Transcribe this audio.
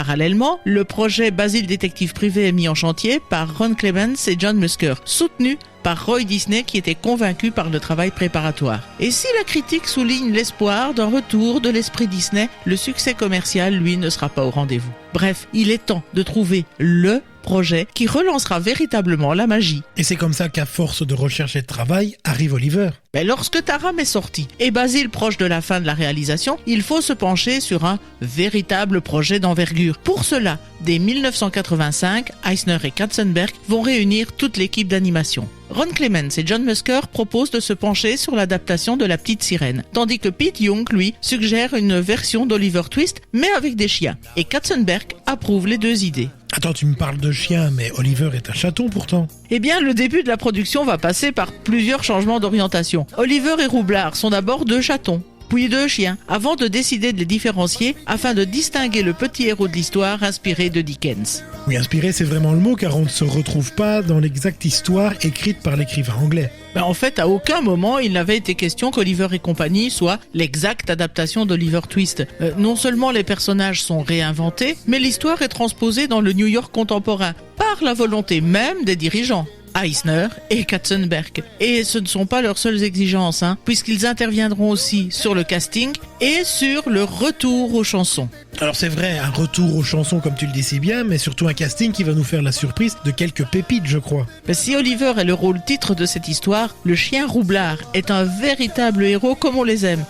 Parallèlement, le projet Basil Détective Privé est mis en chantier par Ron Clements et John Musker, soutenu par Roy Disney qui était convaincu par le travail préparatoire. Et si la critique souligne l'espoir d'un retour de l'esprit Disney, le succès commercial, lui, ne sera pas au rendez-vous. Bref, il est temps de trouver le projet qui relancera véritablement la magie. Et c'est comme ça qu'à force de recherche et de travail, arrive Oliver. Mais lorsque Taram est sorti et Basil proche de la fin de la réalisation, il faut se pencher sur un véritable projet d'envergure. Pour cela, dès 1985, Eisner et Katzenberg vont réunir toute l'équipe d'animation. Ron Clements et John Musker proposent de se pencher sur l'adaptation de La Petite Sirène, tandis que Pete Young, lui, suggère une version d'Oliver Twist, mais avec des chiens. Et Katzenberg approuve les deux idées. Attends, tu me parles de chien, mais Oliver est un chaton pourtant. Eh bien, le début de la production va passer par plusieurs changements d'orientation. Oliver et Roublard sont d'abord deux chatons, puis deux chiens, avant de décider de les différencier afin de distinguer le petit héros de l'histoire inspiré de Dickens. Oui, inspiré, c'est vraiment le mot, car on ne se retrouve pas dans l'exacte histoire écrite par l'écrivain anglais. En fait, à aucun moment, il n'avait été question qu'Oliver et compagnie soit l'exacte adaptation d'Oliver Twist. Non seulement les personnages sont réinventés, mais l'histoire est transposée dans le New York contemporain, par la volonté même des dirigeants. Eisner et Katzenberg. Et ce ne sont pas leurs seules exigences, puisqu'ils interviendront aussi sur le casting et sur le retour aux chansons. Alors c'est vrai, un retour aux chansons comme tu le dis si bien, mais surtout un casting qui va nous faire la surprise de quelques pépites, je crois. Si Oliver est le rôle titre de cette histoire, le chien Roublard est un véritable héros comme on les aime.